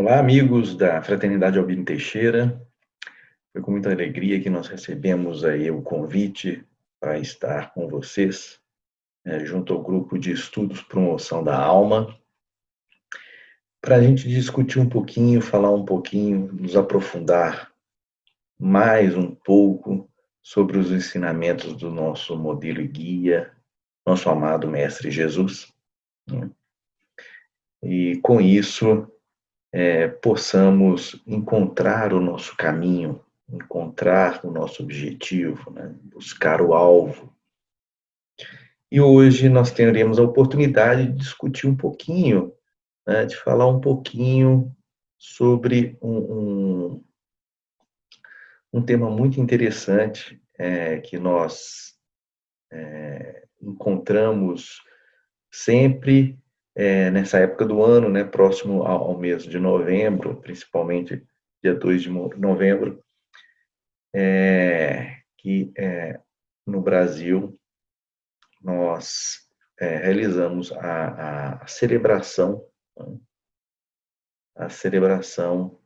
Olá, amigos da Fraternidade Albino Teixeira. Foi com muita alegria que nós recebemos aí o convite para estar com vocês, junto ao grupo de estudos Promoção da Alma, para a gente discutir um pouquinho, falar um pouquinho, nos aprofundar mais um pouco sobre os ensinamentos do nosso modelo e guia, nosso amado Mestre Jesus, né? E com isso, possamos encontrar o nosso caminho, encontrar o nosso objetivo, né? Buscar o alvo. E hoje nós teremos a oportunidade de discutir um pouquinho, né? De falar um pouquinho sobre um tema muito interessante que nós encontramos sempre nessa época do ano, né? Próximo ao mês de novembro, principalmente dia 2 de novembro, que no Brasil nós realizamos a celebração, né? A celebração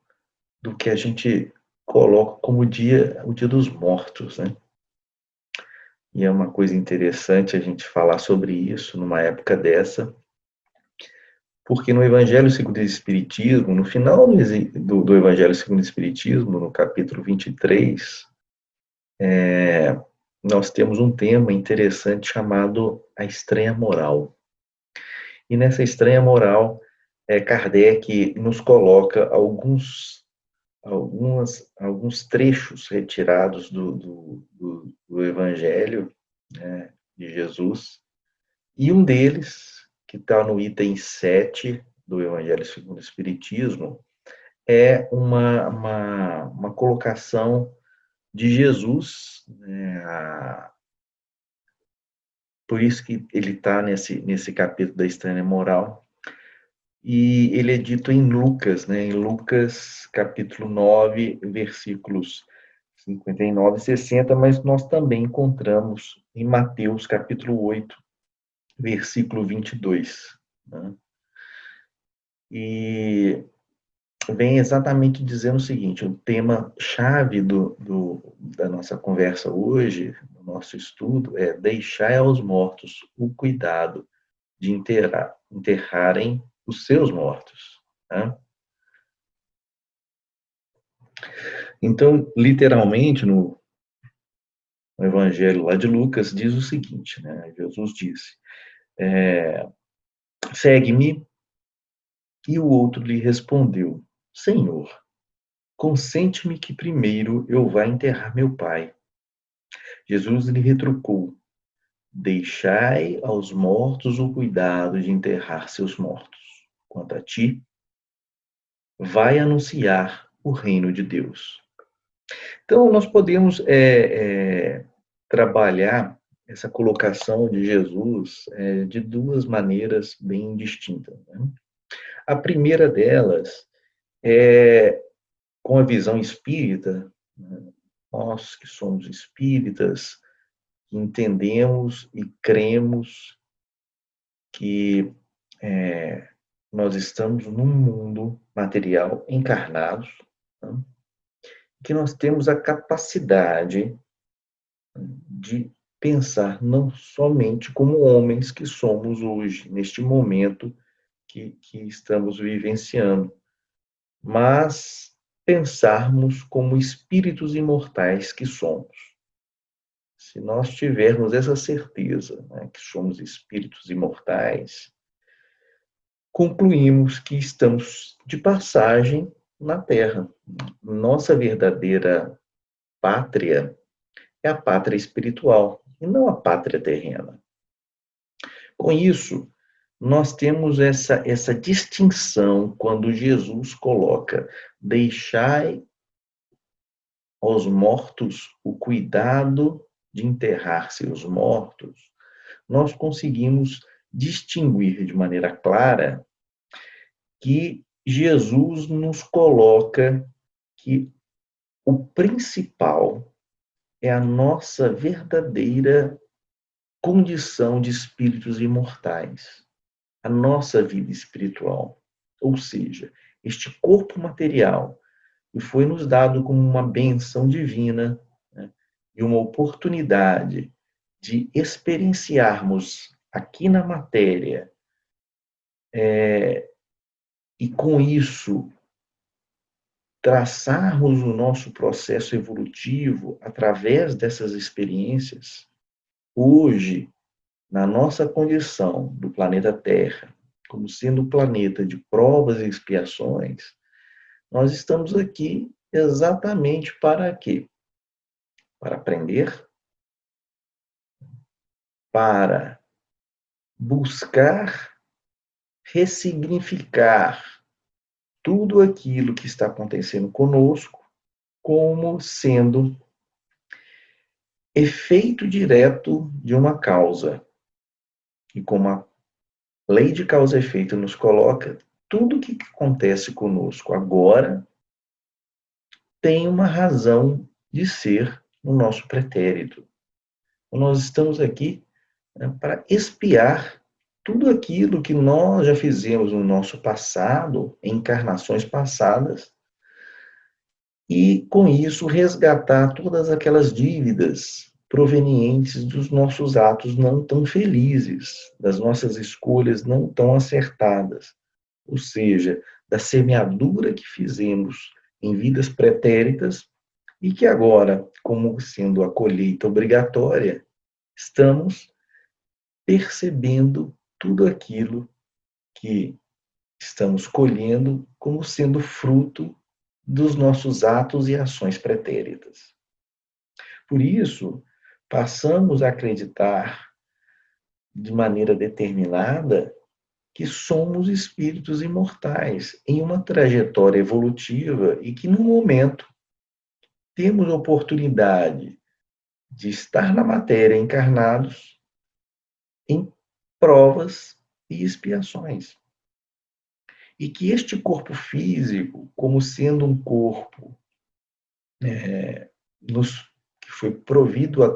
do que a gente coloca como o Dia dos Mortos, né? E é uma coisa interessante a gente falar sobre isso numa época dessa, porque no Evangelho segundo o Espiritismo, no final do Evangelho segundo o Espiritismo, no capítulo 23, nós temos um tema interessante chamado a estranha moral. E nessa estranha moral, Kardec nos coloca alguns trechos retirados do Evangelho, né, de Jesus, e um deles, que está no item 7 do Evangelho segundo o Espiritismo, é uma colocação de Jesus, né, por isso que ele está nesse capítulo da estranha moral, e ele é dito em Lucas, né, em Lucas capítulo 9, versículos 59 e 60, mas nós também encontramos em Mateus capítulo 8, versículo 22, né? E vem exatamente dizendo o seguinte: o tema-chave da nossa conversa hoje, do nosso estudo, é deixai aos mortos o cuidado de enterrarem os seus mortos, né? Então, literalmente, no Evangelho lá de Lucas, diz o seguinte, né? Jesus disse, segue-me, e o outro lhe respondeu, Senhor, consente-me que primeiro eu vá enterrar meu pai. Jesus lhe retrucou, deixai aos mortos o cuidado de enterrar seus mortos. Quanto a ti, vai anunciar o reino de Deus. Então, nós podemos trabalhar essa colocação de Jesus de duas maneiras bem distintas, né? A primeira delas é com a visão espírita, né? Nós que somos espíritas, entendemos e cremos que nós estamos num mundo material encarnados, né? Que nós temos a capacidade de pensar não somente como homens que somos hoje, neste momento que estamos vivenciando, mas pensarmos como espíritos imortais que somos. Se nós tivermos essa certeza, né, que somos espíritos imortais, concluímos que estamos de passagem na Terra. Nossa verdadeira pátria é a pátria espiritual e não a pátria terrena. Com isso, nós temos essa distinção quando Jesus coloca: deixai aos mortos o cuidado de enterrar seus mortos. Nós conseguimos distinguir de maneira clara que Jesus nos coloca que o principal é a nossa verdadeira condição de espíritos imortais, a nossa vida espiritual. Ou seja, este corpo material, e foi nos dado como uma benção divina, né, e uma oportunidade de experienciarmos aqui na matéria, e com isso traçarmos o nosso processo evolutivo através dessas experiências, hoje, na nossa condição do planeta Terra, como sendo o planeta de provas e expiações, nós estamos aqui exatamente para quê? Para aprender, para buscar ressignificar tudo aquilo que está acontecendo conosco como sendo efeito direto de uma causa. E como a lei de causa e efeito nos coloca, tudo o que acontece conosco agora tem uma razão de ser no nosso pretérito. Nós estamos aqui, né, para expiar tudo aquilo que nós já fizemos no nosso passado, em encarnações passadas, e com isso resgatar todas aquelas dívidas provenientes dos nossos atos não tão felizes, das nossas escolhas não tão acertadas, ou seja, da semeadura que fizemos em vidas pretéritas e que agora, como sendo a colheita obrigatória, estamos percebendo tudo aquilo que estamos colhendo como sendo fruto dos nossos atos e ações pretéritas. Por isso, passamos a acreditar de maneira determinada que somos espíritos imortais em uma trajetória evolutiva e que, no momento, temos a oportunidade de estar na matéria encarnados em provas e expiações. E que este corpo físico, como sendo um corpo que foi provido a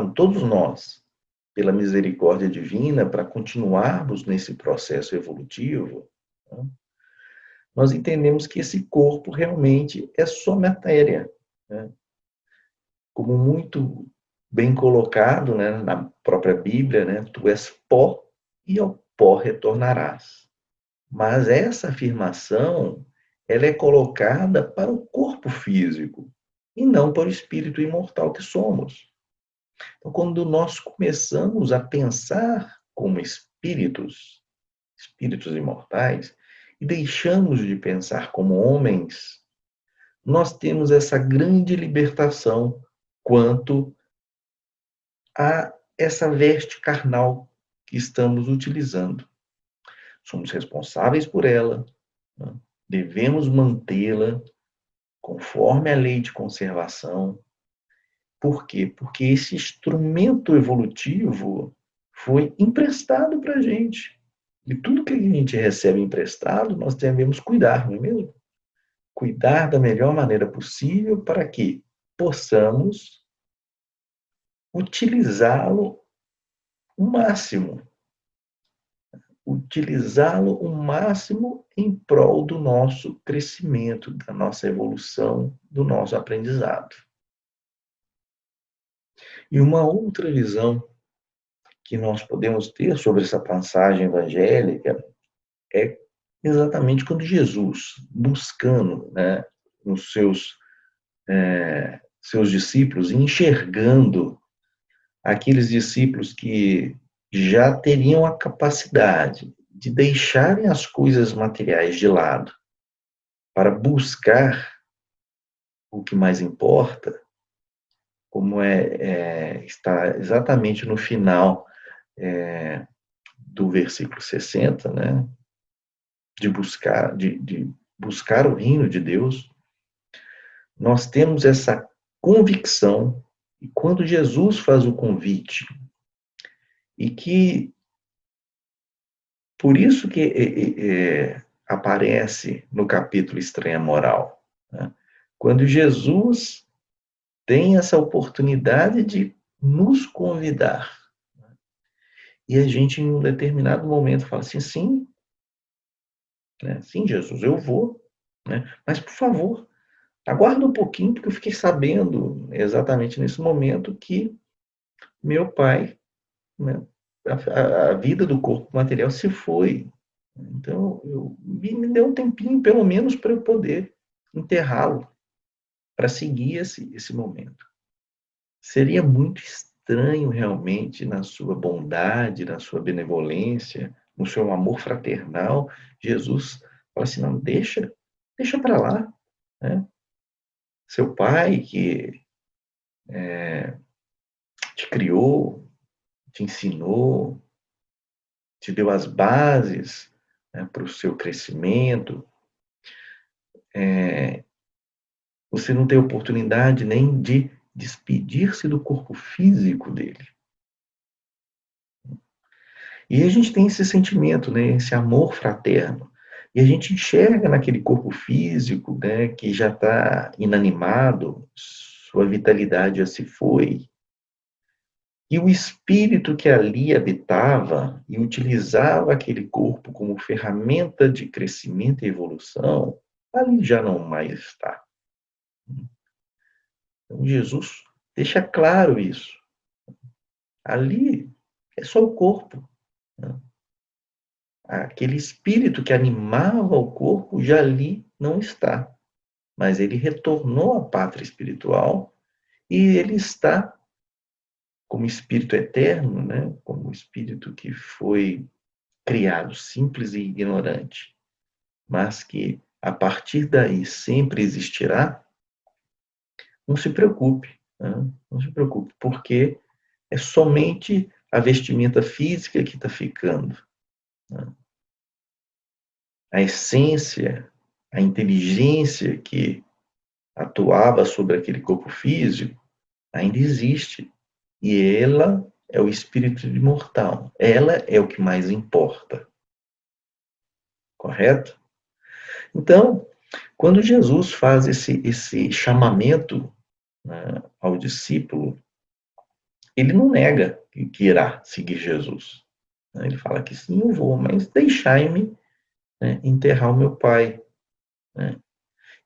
todos nós pela misericórdia divina para continuarmos nesse processo evolutivo, né, nós entendemos que esse corpo realmente é só matéria, né? Como muito bem colocado, né, na própria Bíblia, né, tu és pó e ao pó retornarás. Mas essa afirmação, ela é colocada para o corpo físico e não para o espírito imortal que somos. Então, quando nós começamos a pensar como espíritos, espíritos imortais, e deixamos de pensar como homens, nós temos essa grande libertação quanto a essa veste carnal que estamos utilizando. Somos responsáveis por ela, né? Devemos mantê-la conforme a lei de conservação. Por quê? Porque esse instrumento evolutivo foi emprestado para a gente. E tudo que a gente recebe emprestado, nós devemos cuidar, não é mesmo? Cuidar da melhor maneira possível para que possamos utilizá-lo o máximo. Utilizá-lo o máximo em prol do nosso crescimento, da nossa evolução, do nosso aprendizado. E uma outra visão que nós podemos ter sobre essa passagem evangélica é exatamente quando Jesus, buscando, né, os seus discípulos, enxergando aqueles discípulos que já teriam a capacidade de deixarem as coisas materiais de lado para buscar o que mais importa, como está exatamente no final do versículo 60, né? De buscar o reino de Deus, nós temos essa convicção, e quando Jesus faz o convite, e que por isso que aparece no capítulo Estranha Moral, né? Quando Jesus tem essa oportunidade de nos convidar, né? E a gente, em um determinado momento, fala assim, sim, né? Sim, Jesus, eu vou. né? Mas, por favor, aguarda um pouquinho, porque eu fiquei sabendo exatamente nesse momento que meu pai, né, a vida do corpo material se foi. Então, me deu um tempinho, pelo menos, para eu poder enterrá-lo, para seguir esse momento. Seria muito estranho, realmente, na sua bondade, na sua benevolência, no seu amor fraternal, Jesus fala assim: não, deixa para lá, né? Seu pai que te criou, te ensinou, te deu as bases, né, para o seu crescimento. Você não tem oportunidade nem de despedir-se do corpo físico dele. E a gente tem esse sentimento, né, esse amor fraterno. E a gente enxerga naquele corpo físico, né, que já está inanimado, sua vitalidade já se foi. E o espírito que ali habitava e utilizava aquele corpo como ferramenta de crescimento e evolução, ali já não mais está. Então, Jesus deixa claro isso. Ali é só o corpo, né? Aquele espírito que animava o corpo já ali não está, mas ele retornou à pátria espiritual e ele está como espírito eterno, né? Como espírito que foi criado simples e ignorante, mas que a partir daí sempre existirá. Não se preocupe, né? Não se preocupe, porque é somente a vestimenta física que está ficando, né? A essência, a inteligência que atuava sobre aquele corpo físico ainda existe. E ela é o espírito imortal. Ela é o que mais importa. Correto? Então, quando Jesus faz esse chamamento, né, ao discípulo, ele não nega que irá seguir Jesus. Ele fala que sim, eu vou, mas deixai-me, né, enterrar o meu pai. Né?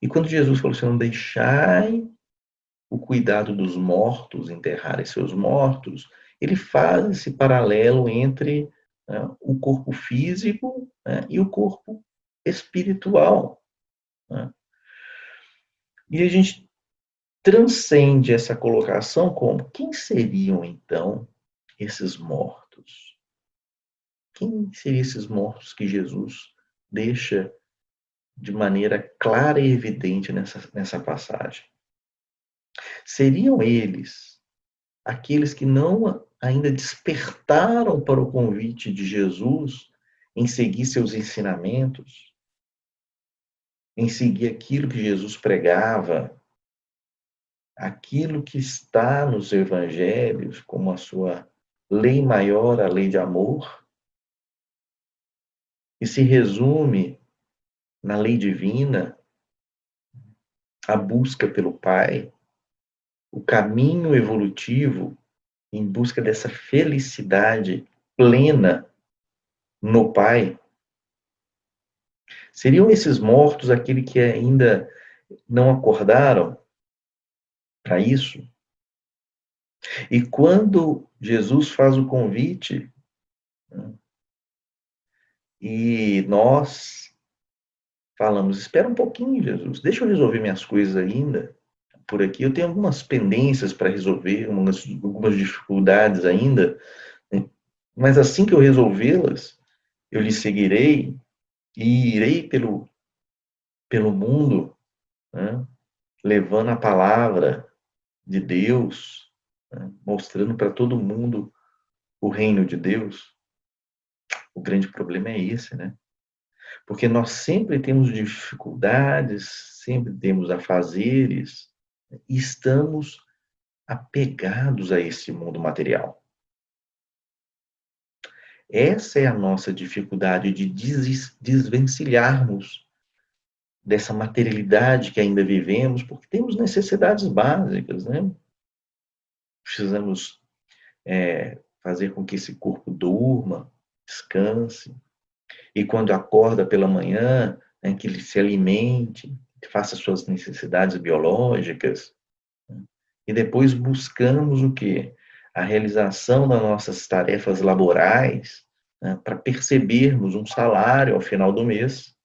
E quando Jesus falou assim, não deixai o cuidado dos mortos enterrarem seus mortos, ele faz esse paralelo entre, né, o corpo físico, né, e o corpo espiritual. Né? E a gente transcende essa colocação como: quem seriam, então, esses mortos? Quem seriam esses mortos que Jesus deixa de maneira clara e evidente nessa passagem? Seriam eles aqueles que não ainda despertaram para o convite de Jesus em seguir seus ensinamentos, em seguir aquilo que Jesus pregava, aquilo que está nos evangelhos como a sua lei maior, a lei de amor, e se resume na lei divina, a busca pelo Pai, o caminho evolutivo em busca dessa felicidade plena no Pai. Seriam esses mortos aqueles que ainda não acordaram para isso? E quando Jesus faz o convite, né, e nós falamos: espera um pouquinho, Jesus, deixa eu resolver minhas coisas ainda por aqui. Eu tenho algumas pendências para resolver, algumas dificuldades ainda, né, mas assim que eu resolvê-las, eu lhe seguirei e irei pelo mundo, né, levando a palavra de Deus, né, mostrando para todo mundo o reino de Deus. O grande problema é esse, né? Porque nós sempre temos dificuldades, sempre temos afazeres, e estamos apegados a esse mundo material. Essa é a nossa dificuldade de desvencilharmos dessa materialidade que ainda vivemos, porque temos necessidades básicas, né? Precisamos fazer com que esse corpo durma, descanse, e quando acorda pela manhã, né, que ele se alimente, que faça suas necessidades biológicas, né? E depois buscamos o quê? A realização das nossas tarefas laborais, né, para percebermos um salário ao final do mês,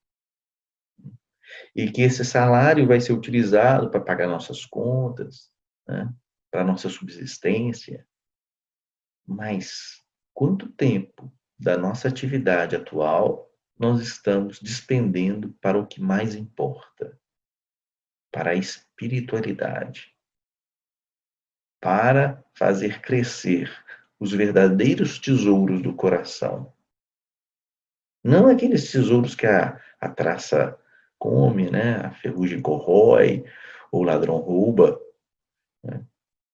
e que esse salário vai ser utilizado para pagar nossas contas, né, para nossa subsistência. Mas quanto tempo da nossa atividade atual nós estamos despendendo para o que mais importa, para a espiritualidade, para fazer crescer os verdadeiros tesouros do coração? Não aqueles tesouros que a traça come, né? A ferrugem corrói, ou o ladrão rouba, né?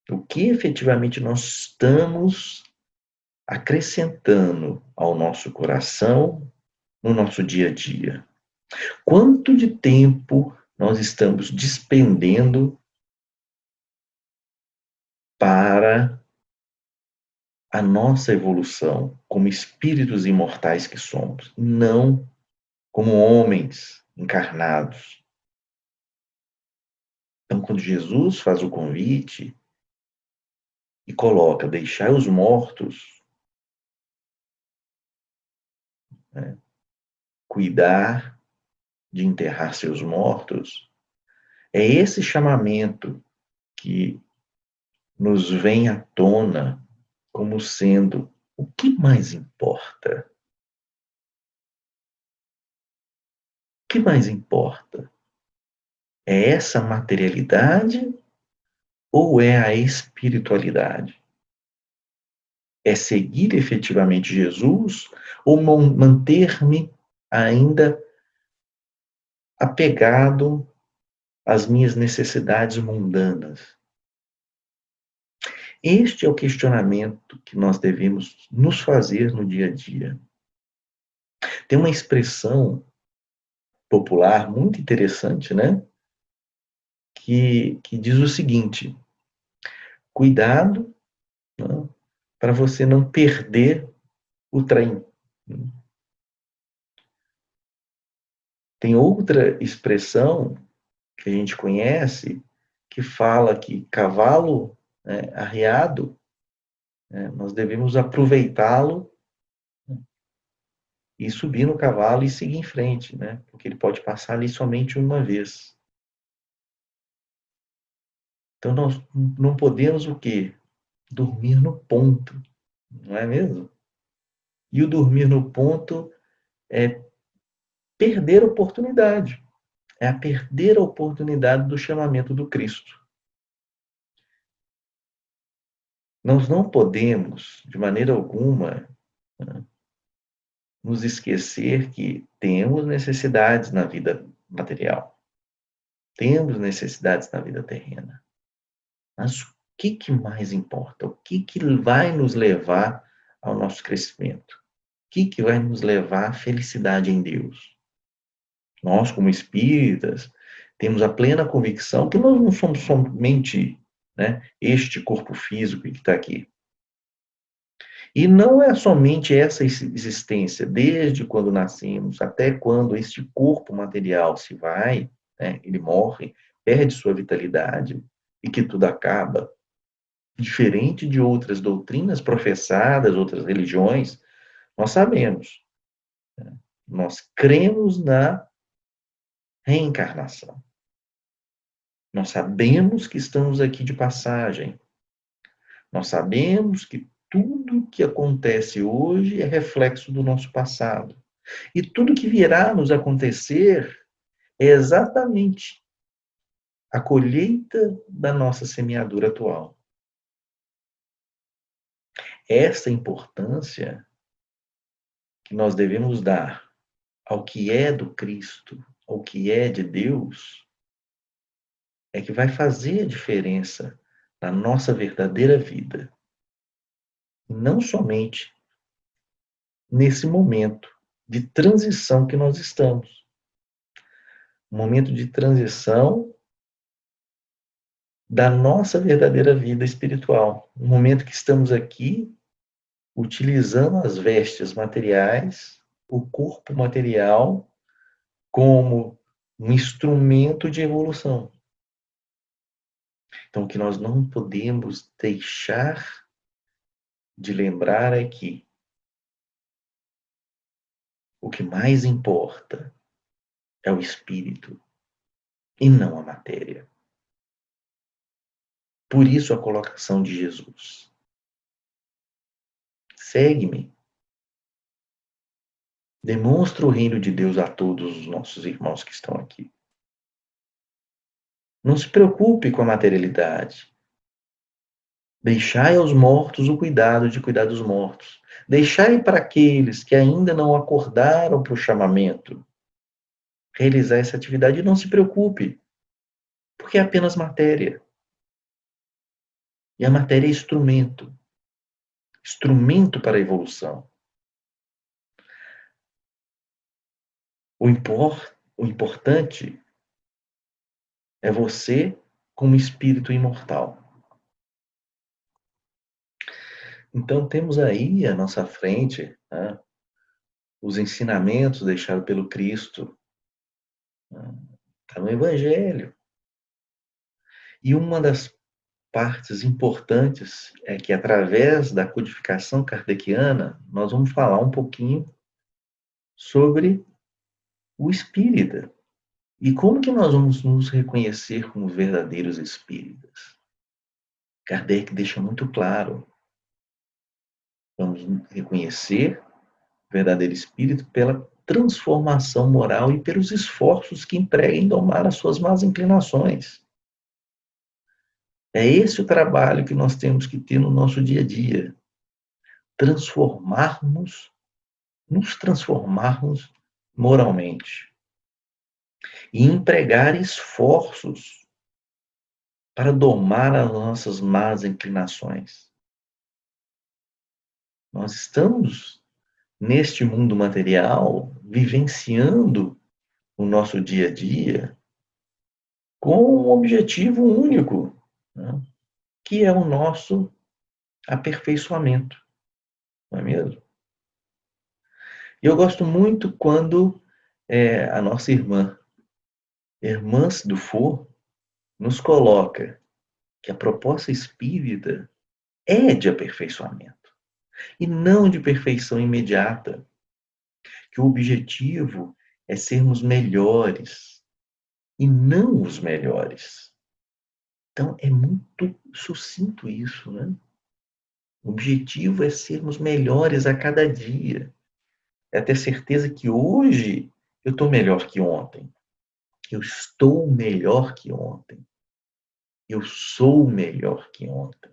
O que efetivamente nós estamos acrescentando ao nosso coração no nosso dia a dia? Quanto de tempo nós estamos despendendo para a nossa evolução como espíritos imortais que somos, não como homens encarnados? Então, quando Jesus faz o convite e coloca: deixai os mortos, né, cuidar de enterrar seus mortos, é esse chamamento que nos vem à tona como sendo o que mais importa. O que mais importa? É essa materialidade ou é a espiritualidade? É seguir efetivamente Jesus ou manter-me ainda apegado às minhas necessidades mundanas? Este é o questionamento que nós devemos nos fazer no dia a dia. Tem uma expressão popular muito interessante, né? Que diz o seguinte: cuidado, né, para você não perder o trem. Tem outra expressão que a gente conhece que fala que cavalo, né, arriado, né, nós devemos aproveitá-lo e subir no cavalo e seguir em frente, né? Porque ele pode passar ali somente uma vez. Então nós não podemos o quê? Dormir no ponto, não é mesmo? E o dormir no ponto é perder a oportunidade. É a perder a oportunidade do chamamento do Cristo. Nós não podemos, de maneira alguma, né, nos esquecer que temos necessidades na vida material. Temos necessidades na vida terrena. Mas o que mais importa? O que vai nos levar ao nosso crescimento? O que vai nos levar à felicidade em Deus? Nós, como espíritas, temos a plena convicção que nós não somos somente, né, este corpo físico que está aqui. E não é somente essa existência, desde quando nascemos até quando este corpo material se vai, né, ele morre, perde sua vitalidade e que tudo acaba. Diferente de outras doutrinas professadas, outras religiões, nós sabemos, né, nós cremos na reencarnação. Nós sabemos que estamos aqui de passagem. Nós sabemos que tudo que acontece hoje é reflexo do nosso passado. E tudo que virá nos acontecer é exatamente a colheita da nossa semeadura atual. Essa importância que nós devemos dar ao que é do Cristo, ao que é de Deus, é que vai fazer a diferença na nossa verdadeira vida. Não somente nesse momento de transição que nós estamos. Um momento de transição da nossa verdadeira vida espiritual. Um momento que estamos aqui utilizando as vestes materiais, o corpo material, como um instrumento de evolução. Então, o que nós não podemos deixar de lembrar é que o que mais importa é o espírito e não a matéria. Por isso a colocação de Jesus. Segue-me. Demonstra o reino de Deus a todos os nossos irmãos que estão aqui. Não se preocupe com a materialidade. Deixai aos mortos o cuidado de cuidar dos mortos. Deixai para aqueles que ainda não acordaram para o chamamento realizar essa atividade e não se preocupe, porque é apenas matéria. E a matéria é instrumento para a evolução. O importante é você como espírito imortal. Então temos aí à nossa frente, né, os ensinamentos deixados pelo Cristo, está no Evangelho. E uma das partes importantes é que através da codificação kardeciana, nós vamos falar um pouquinho sobre o espírita. E como que nós vamos nos reconhecer como verdadeiros espíritas? Kardec deixa muito claro. Vamos reconhecer o verdadeiro espírito pela transformação moral e pelos esforços que emprega em domar as suas más inclinações. É esse o trabalho que nós temos que ter no nosso dia a dia. Nos transformarmos moralmente. E empregar esforços para domar as nossas más inclinações. Nós estamos, neste mundo material, vivenciando o nosso dia a dia com um objetivo único, né? Que é o nosso aperfeiçoamento. Não é mesmo? E eu gosto muito quando a nossa irmã Dufour, nos coloca que a proposta espírita é de aperfeiçoamento e não de perfeição imediata, que o objetivo é sermos melhores e não os melhores. Então é muito sucinto isso, né? O objetivo é sermos melhores a cada dia. É ter certeza que hoje eu estou melhor que ontem. Eu estou melhor que ontem. Eu sou melhor que ontem.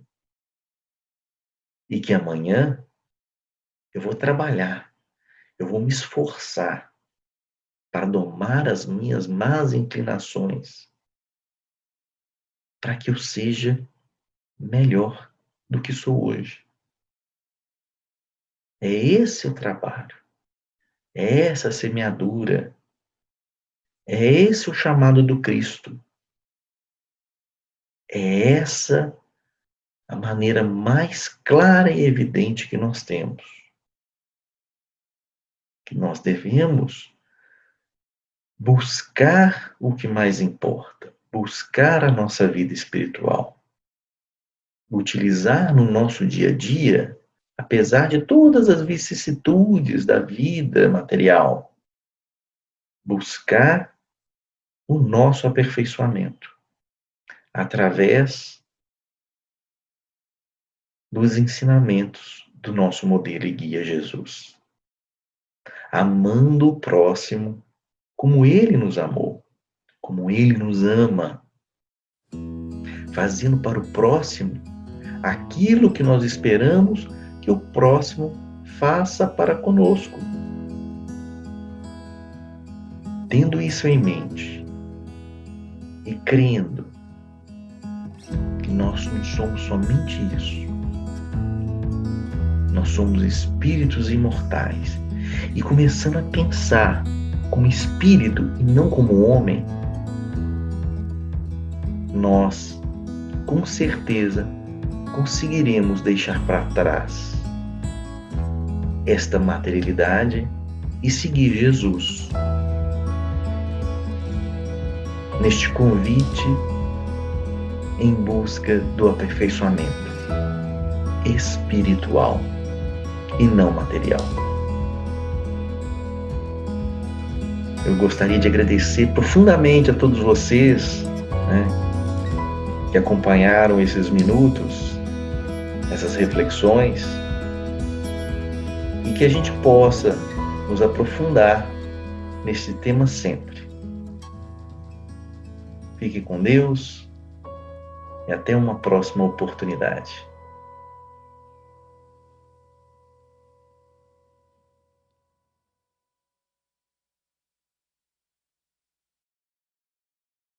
E que amanhã eu vou trabalhar, eu vou me esforçar para domar as minhas más inclinações, para que eu seja melhor do que sou hoje. É esse o trabalho, é essa a semeadura, é esse o chamado do Cristo. É essa a maneira mais clara e evidente que nós temos. Que nós devemos buscar o que mais importa, buscar a nossa vida espiritual, utilizar no nosso dia a dia, apesar de todas as vicissitudes da vida material, buscar o nosso aperfeiçoamento através dos ensinamentos do nosso modelo e guia Jesus, amando o próximo como ele nos amou, como ele nos ama, fazendo para o próximo aquilo que nós esperamos que o próximo faça para conosco. Tendo isso em mente e crendo que nós não somos somente isso, nós somos espíritos imortais, e começando a pensar como espírito e não como homem, nós, com certeza, conseguiremos deixar para trás esta materialidade e seguir Jesus. neste convite em busca do aperfeiçoamento espiritual e não material. Eu gostaria de agradecer profundamente a todos vocês, né, que acompanharam esses minutos, essas reflexões, e que a gente possa nos aprofundar nesse tema sempre. Fique com Deus e até uma próxima oportunidade.